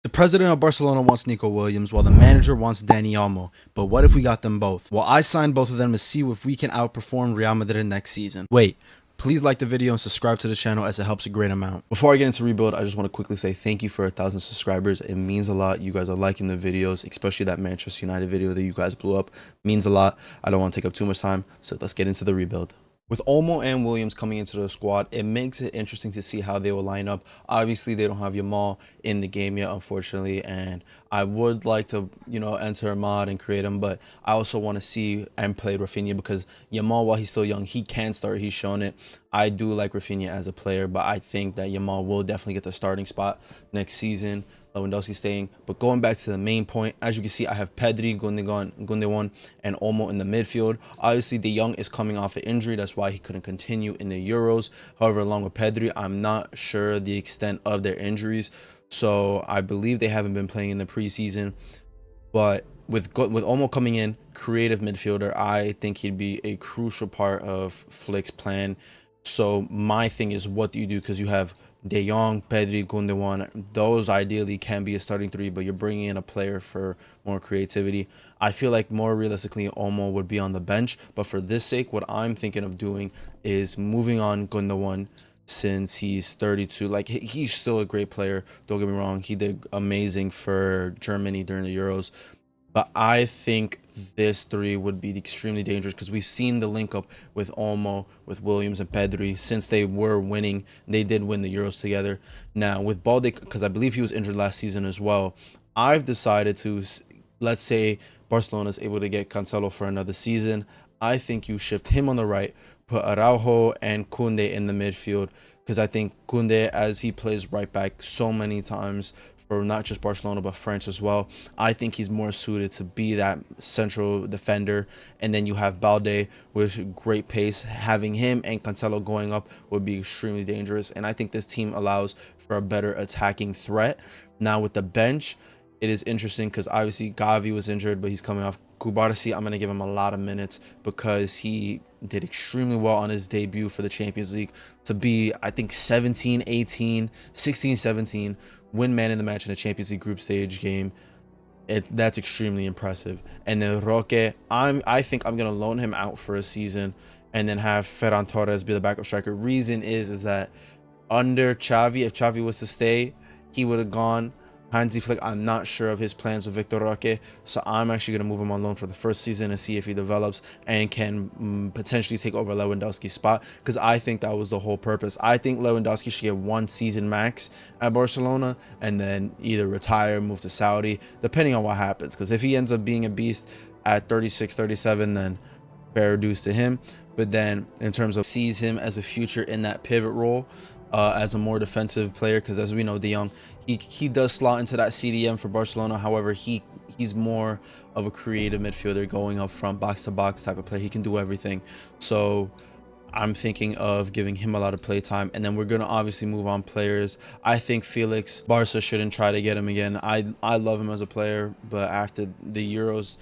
The president of Barcelona wants Nico Williams, while the manager wants Dani Olmo. But what if we got them both? Well, I signed both of them to see if we can outperform Real Madrid next season. Wait, please like the video and subscribe to the channel as it helps a great amount. Before I get into rebuild, I just want to quickly say thank you for 1,000 subscribers. It means a lot. You guys are liking the videos, especially that Manchester United video that you guys blew up. It means a lot. I don't want to take up too much time, so let's get into the rebuild. With Olmo and Williams coming into the squad, it makes it interesting to see how they will line up. Obviously, they don't have Yamal in the game yet, unfortunately, and I would like to, enter a mod and create him, but I also want to see and play Rafinha because Yamal, while he's still young, he can start. He's shown it. I do like Rafinha as a player, but I think that Yamal will definitely get the starting spot next season. Lewandowski staying. But going back to the main point, as you can see, I have Pedri, Gundogan, and Olmo in the midfield. Obviously, De Jong is coming off an injury. That's why he couldn't continue in the Euros. However, along with Pedri, I'm not sure the extent of their injuries. So I believe they haven't been playing in the preseason. But with Olmo coming in, creative midfielder, I think he'd be a crucial part of Flick's plan. So my thing is, what do you do? Because you have De Jong, Pedri, Gundogan. Those ideally can be a starting three, but you're bringing in a player for more creativity. I feel like more realistically, Olmo would be on the bench. But for this sake, what I'm thinking of doing is moving on Gundogan since he's 32. Like, he's still a great player. Don't get me wrong. He did amazing for Germany during the Euros. But I think this three would be extremely dangerous because we've seen the link up with Olmo, with Williams, and Pedri since they were winning. They did win the Euros together. Now, with Balde, because I believe he was injured last season as well, I've decided to, let's say Barcelona is able to get Cancelo for another season. I think you shift him on the right, put Araujo and Koundé in the midfield because I think Koundé, as he plays right back so many times, for not just Barcelona but France as well, I think he's more suited to be that central defender. And then you have Balde with great pace. Having him and Cancelo going up would be extremely dangerous, and I think this team allows for a better attacking threat. Now with the bench, it is interesting because obviously Gavi was injured, but he's coming off. Kubarsi, I'm going to give him a lot of minutes because he did extremely well on his debut for the Champions League to be, I think, 17, 18, 16, 17, win man in the match in a Champions League group stage game. That's extremely impressive. And then Roque, I think I'm going to loan him out for a season and then have Ferran Torres be the backup striker. Reason is that under Xavi, if Xavi was to stay, he would have gone. Hansi Flick, I'm not sure of his plans with Victor Roque, so I'm actually going to move him on loan for the first season and see if he develops and can potentially take over Lewandowski's spot, because I think that was the whole purpose. I think Lewandowski should get 1 season max at Barcelona and then either retire, move to Saudi, depending on what happens, because if he ends up being a beast at 36, 37, then fair dues to him. But then in terms of sees him as a future in that pivot role, as a more defensive player, because as we know, De Jong, he does slot into that CDM for Barcelona. However, he's more of a creative midfielder, going up front, box to box type of player. He can do everything. So I'm thinking of giving him a lot of play time, and then we're gonna obviously move on players. I think Felix, Barca shouldn't try to get him again. I love him as a player, but after the Euros,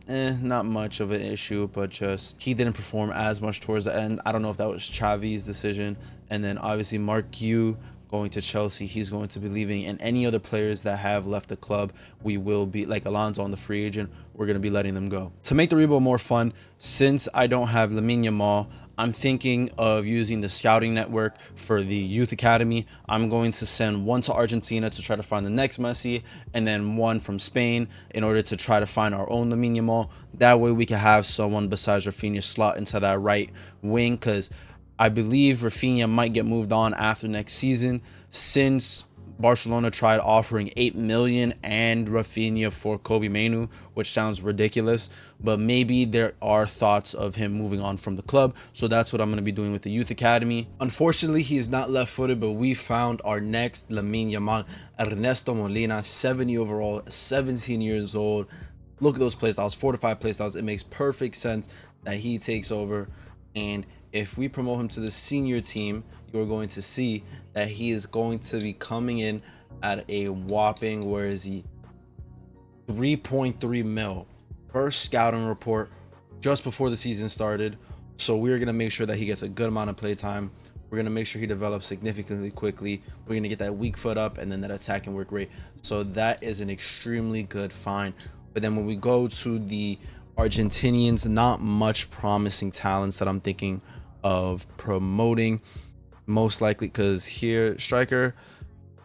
not much of an issue, but just he didn't perform as much towards the end. I don't know if that was Xavi's decision. And then obviously Mark Yu going to Chelsea, he's going to be leaving, and any other players that have left the club, we will be, like Alonso on the free agent, we're going to be letting them go. To make the rebuild more fun, since I don't have Lamine Yamal, I'm thinking of using the scouting network for the youth academy. I'm going to send one to Argentina to try to find the next Messi, and then one from Spain in order to try to find our own Lamine Yamal. That way we can have someone besides Rafinha slot into that right wing, because I believe Rafinha might get moved on after next season, since Barcelona tried offering 8 million and Rafinha for Kobe Mainu, which sounds ridiculous, but maybe there are thoughts of him moving on from the club. So that's what I'm going to be doing with the youth academy. Unfortunately, he is not left-footed, but we found our next Lamine Yamal, Ernesto Molina, 70 overall, 17 years old. Look at those playstyles, 4 to 5 playstyles. It makes perfect sense that he takes over. And if we promote him to the senior team, you're going to see that he is going to be coming in at a whopping, where is he, 3.3 mil. First scouting report just before the season started. So we're going to make sure that he gets a good amount of play time. We're going to make sure he develops significantly quickly. We're going to get that weak foot up and then that attacking work rate. So that is an extremely good find. But then when we go to the Argentinians, not much promising talents that I'm thinking of promoting, most likely, because here, striker,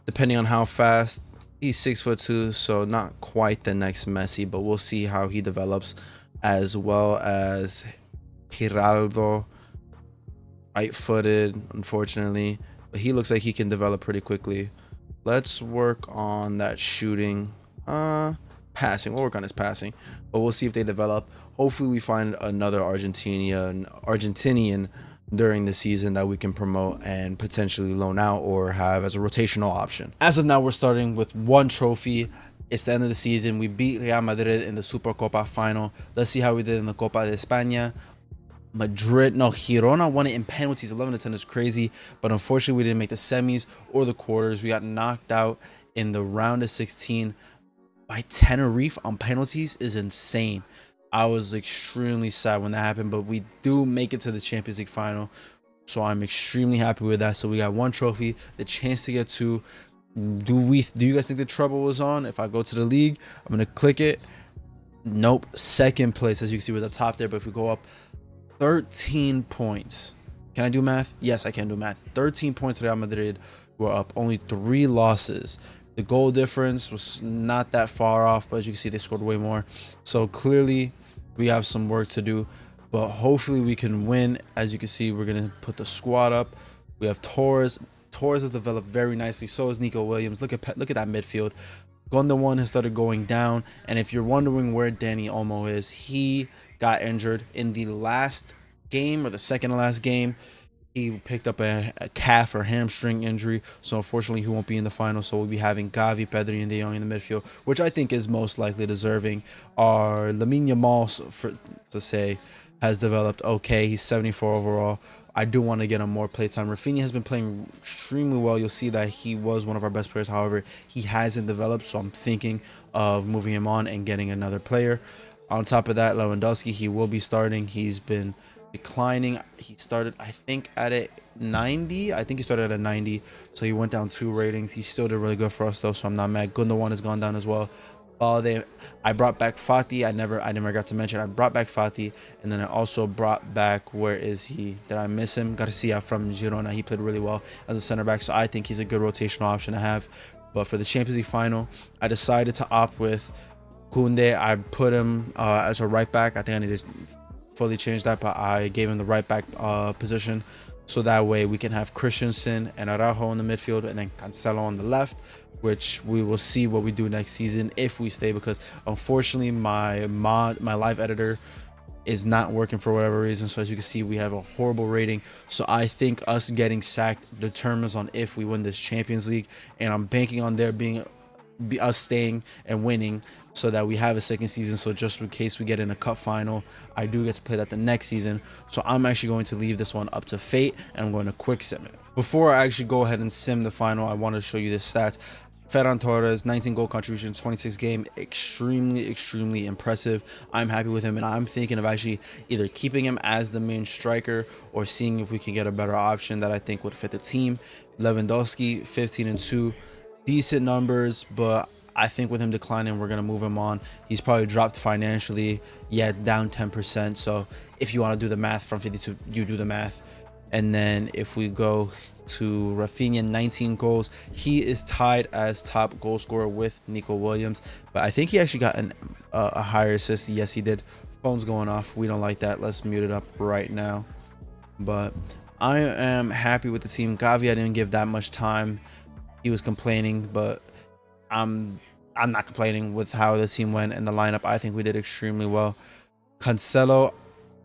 depending on how fast, he's 6'2", so not quite the next Messi, but we'll see how he develops, as well as Giraldo, right-footed, unfortunately, but he looks like he can develop pretty quickly. Let's work on that shooting. Passing. We'll work on his passing, but we'll see if they develop. Hopefully, we find another Argentinian during the season that we can promote and potentially loan out or have as a rotational option. As of now, we're starting with one trophy. It's the end of the season. We beat Real Madrid in the Supercopa final. Let's see how we did in the Copa de España. Girona won it in penalties. 11-10 is crazy, but unfortunately, we didn't make the semis or the quarters. We got knocked out in the round of 16 by Tenerife on penalties. Is insane. I was extremely sad when that happened, but we do make it to the Champions League final, so I'm extremely happy with that. So we got one trophy, the chance to get two. Do you guys think the trouble was on? If I go to the league, I'm gonna click it. Nope. Second place, as you can see, we're at the top there, but if we go up 13 points, can I do math? Yes, I can do math. 13 points. Real Madrid were up, only 3 losses. The goal difference was not that far off, but as you can see, they scored way more. So clearly, we have some work to do, but hopefully we can win. As you can see, we're going to put the squad up. We have Torres. Torres has developed very nicely. So has Nico Williams. Look at that midfield. Gundogan has started going down. And if you're wondering where Dani Olmo is, he got injured in the last game or the second to last game. He picked up a calf or hamstring injury, so unfortunately he won't be in the final. So we'll be having Gavi, Pedri, and De Jong in the midfield, which I think is most likely deserving. Our Lamine Yamal, has developed okay. He's 74 overall. I do want to get him more playtime. Rafinha has been playing extremely well. You'll see that he was one of our best players. However, he hasn't developed, so I'm thinking of moving him on and getting another player. On top of that, Lewandowski, he will be starting. He's been declining. He started, I think, at a 90. I think he started at a 90, so he went down 2 ratings. He still did really good for us though, so I'm not mad. Gundogan has gone down as well. I brought back Fati. I never got to mention. I brought back Fati, and then I also brought back, where is he? Did I miss him? Garcia from Girona. He played really well as a center back, so I think he's a good rotational option to have. But for the Champions League final, I decided to opt with Koundé. I put him as a right back. I think I need to fully change that, but I gave him the right back position, so that way we can have Christensen and Araujo in the midfield and then Cancelo on the left, which we will see what we do next season if we stay, because unfortunately my live editor is not working for whatever reason. So as you can see, we have a horrible rating. So I think us getting sacked determines on if we win this Champions League, and I'm banking on there being us staying and winning, so that we have a second season. So just in case we get in a cup final, I do get to play that the next season. So I'm actually going to leave this one up to fate, and I'm going to quick sim it. Before I actually go ahead and sim the final, I want to show you the stats. Ferran Torres, 19 goal contributions, 26 game, extremely impressive. I'm happy with him, and I'm thinking of actually either keeping him as the main striker or seeing if we can get a better option that I think would fit the team. Lewandowski, 15-2, decent numbers, but I think with him declining, we're going to move him on. He's probably dropped financially, down 10%. So if you want to do the math from 52, you do the math. And then if we go to Rafinha, 19 goals. He is tied as top goal scorer with Nico Williams, but I think he actually got a higher assist. Yes, he did. Phone's going off. We don't like that. Let's mute it up right now. But I am happy with the team. Gavi, I didn't give that much time. He was complaining, but I'm not complaining with how the team went and the lineup. I think we did extremely well. Cancelo,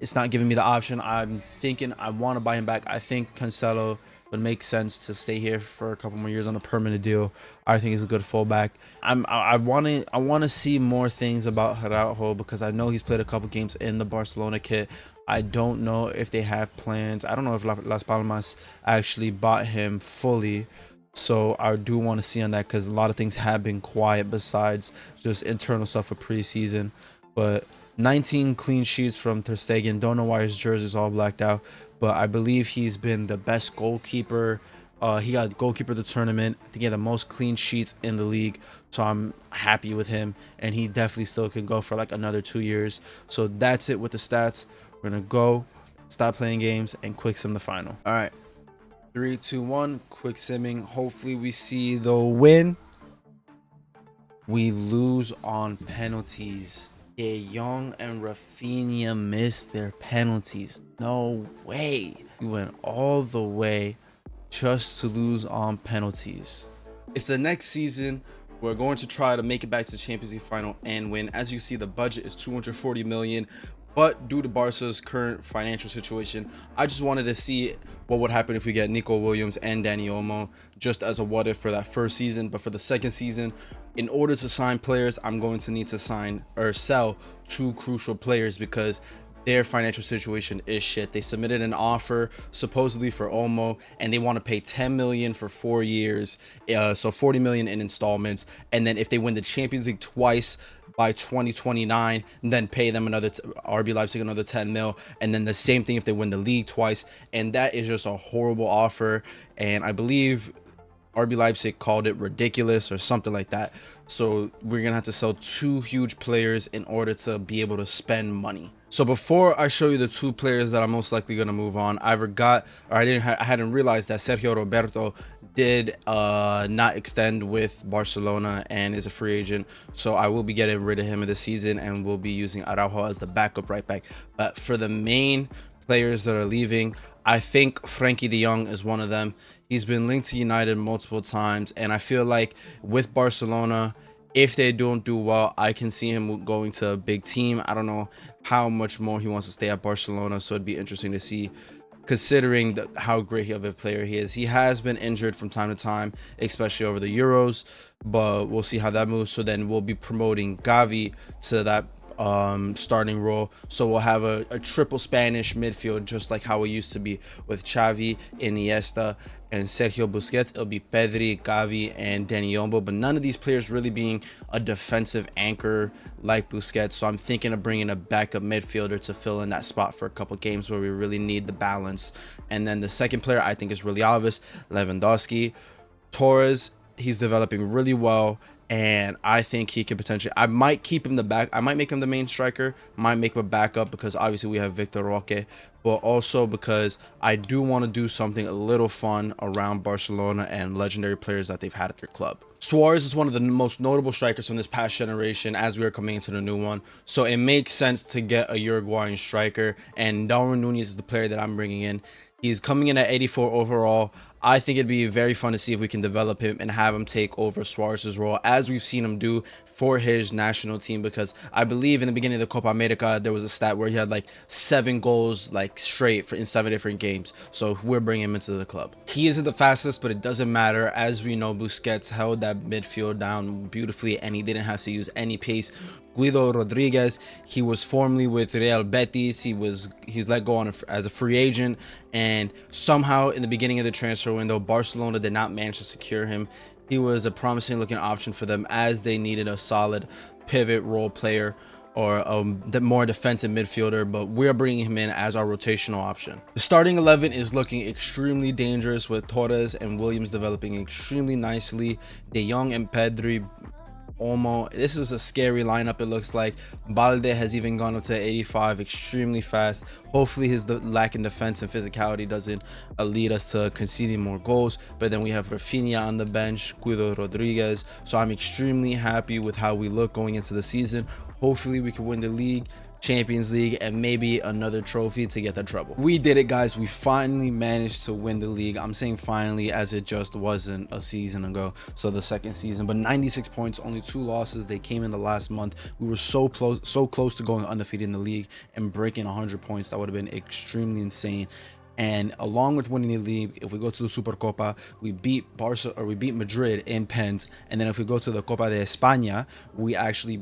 it's not giving me the option. I'm thinking I want to buy him back. I think Cancelo would make sense to stay here for a couple more years on a permanent deal. I think he's a good fullback. I want to see more things about Araujo, because I know he's played a couple games in the Barcelona kit. I don't know if they have plans. I don't know if Las Palmas actually bought him fully. So I do want to see on that, because a lot of things have been quiet besides just internal stuff for preseason. but 19 clean sheets from Ter Stegen. Don't know why his jersey's all blacked out, but I believe he's been the best goalkeeper. He got goalkeeper of the tournament. I think he had the most clean sheets in the league, so I'm happy with him, and he definitely still can go for like another 2 years. So that's it with the stats. We're gonna go, stop playing games, and quick sim the final. All right, 3, 2, 1. Quick simming. Hopefully we see the win. We lose on penalties. De Jong and Rafinha missed their penalties. No way. We went all the way just to lose on penalties. It's the next season. We're going to try to make it back to the Champions League final and win. As you see, the budget is 240 million. But due to Barca's current financial situation, I just wanted to see what would happen if we get Nico Williams and Dani Olmo just as a what if for that first season. But for the second season, in order to sign players, I'm going to need to sign or sell 2 crucial players because their financial situation is shit. They submitted an offer supposedly for Olmo, and they want to pay 10 million for 4 years, so 40 million in installments, and then if they win the Champions League twice by 2029, then pay them another RB Leipzig another 10 mil, and then the same thing if they win the league twice. And that is just a horrible offer, and I believe RB Leipzig called it ridiculous or something like that. So we're gonna have to sell 2 huge players in order to be able to spend money. So before I show you the 2 players that I'm most likely gonna move on, I forgot, or I hadn't realized that Sergio Roberto did not extend with Barcelona and is a free agent. So I will be getting rid of him in the season, and we'll be using Araujo as the backup right back. But for the main players that are leaving, I think Frankie de Jong is one of them. He's been linked to United multiple times, and I feel like with Barcelona, if they don't do well, I can see him going to a big team. I don't know how much more he wants to stay at Barcelona, so it'd be interesting to see, considering how great of a player he is. He has been injured from time to time, especially over the Euros, but we'll see how that moves. So then we'll be promoting Gavi to that starting role, so we'll have a triple Spanish midfield, just like how it used to be with Xavi, Iniesta, and Sergio Busquets. It'll be Pedri, Gavi, and Dani Olmo, but none of these players really being a defensive anchor like Busquets. So I'm thinking of bringing a backup midfielder to fill in that spot for a couple games where we really need the balance. And then the second player I think is really obvious, Lewandowski. Torres, he's developing really well, and I think he could potentially, I might keep him the back, I might make him the main striker, might make him a backup because obviously we have Victor Roque, but also because I do want to do something a little fun around Barcelona and legendary players that they've had at their club. Suarez is one of the most notable strikers from this past generation as we are coming into the new one, so it makes sense to get a Uruguayan striker, and Darwin Núñez is the player that I'm bringing in. He's coming in at 84 overall. I think it'd be very fun to see if we can develop him and have him take over Suarez's role, as we've seen him do for his national team, because I believe in the beginning of the Copa America, there was a stat where he had like 7 goals like straight in 7 different games. So we're bringing him into the club. He isn't the fastest, but it doesn't matter. As we know, Busquets held that midfield down beautifully, and he didn't have to use any pace. Guido Rodriguez, he was formerly with Real Betis. He's let go as a free agent, and somehow in the beginning of the transfer window, Barcelona did not manage to secure him. He was a promising looking option for them, as they needed a solid pivot role player or the more defensive midfielder, but we're bringing him in as our rotational option. The starting 11 is looking extremely dangerous, with Torres and Williams developing extremely nicely. De Jong and Pedri, Olmo. This is a scary lineup, it looks like. Balde has even gone up to 85, extremely fast. Hopefully his lack in defense and physicality doesn't lead us to conceding more goals. But then we have Rafinha on the bench, Guido Rodriguez. So I'm extremely happy with how we look going into the season. Hopefully we can win the league, Champions League, and maybe another trophy to get the treble. We did it, guys. We finally managed to win the league. I'm saying finally, as it just wasn't a season ago, so the second season. But 96 points, only 2 losses. They came in the last month. We were so close to going undefeated in the league and breaking 100 points. That would have been extremely insane. And along with winning the league, if we go to the Supercopa, we beat we beat Madrid in pens. And then if we go to the Copa de España, we actually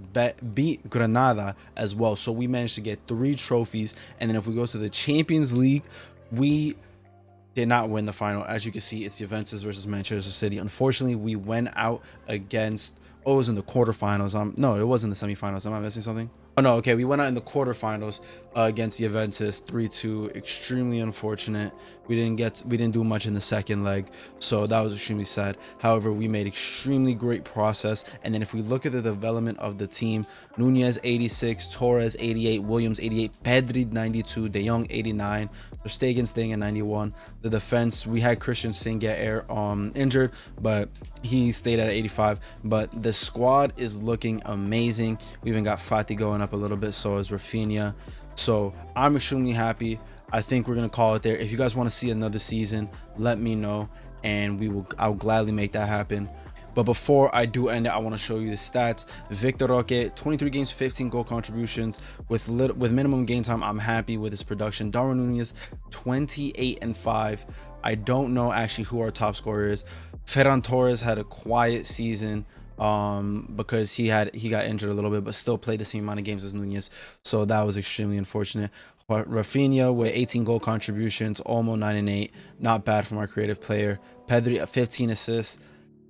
beat Granada as well. So we managed to get 3 trophies. And then if we go to the Champions League, we did not win the final. As you can see, it's Juventus versus Manchester City. Unfortunately, we went out against, oh, it was in the quarterfinals. No, it wasn't the semifinals. Am I missing something? Oh no, okay, we went out in the quarterfinals against the Juventus 3-2. Extremely unfortunate. We didn't do much in the second leg, so that was extremely sad. However, we made extremely great process. And then if we look at the development of the team, Nunez 86, Torres 88, Williams 88, Pedri 92, De Jong 89, Ter Stegen staying at 91. The defense, we had Christensen get injured, but he stayed at 85. But the squad is looking amazing. We even got Fati going up a little bit, so is Rafinha. So I'm extremely happy. I think we're gonna call it there. If you guys want to see another season, let me know, and I'll gladly make that happen. But before I do end it, I want to show you the stats. Victor Roque, 23 games, 15 goal contributions with minimum game time. I'm happy with his production. Darwin Nunez, 28 and 5. I don't know actually who our top scorer is. Ferran Torres had a quiet season because he got injured a little bit, but still played the same amount of games as Nunez, so that was extremely unfortunate. But Rafinha with 18 goal contributions, almost 9 and 8, not bad from our creative player. Pedri 15 assists.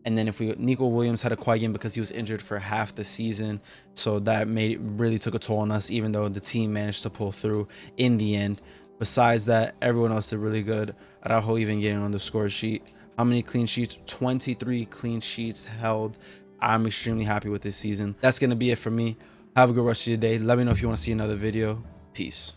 And then Nico Williams had a quiet game because he was injured for half the season, so that really took a toll on us, even though the team managed to pull through in the end. Besides that, everyone else did really good. Araujo even getting on the score sheet. How many clean sheets? 23 clean sheets held. I'm extremely happy with this season. That's going to be it for me. Have a good rest of your day. Let me know if you want to see another video. Peace.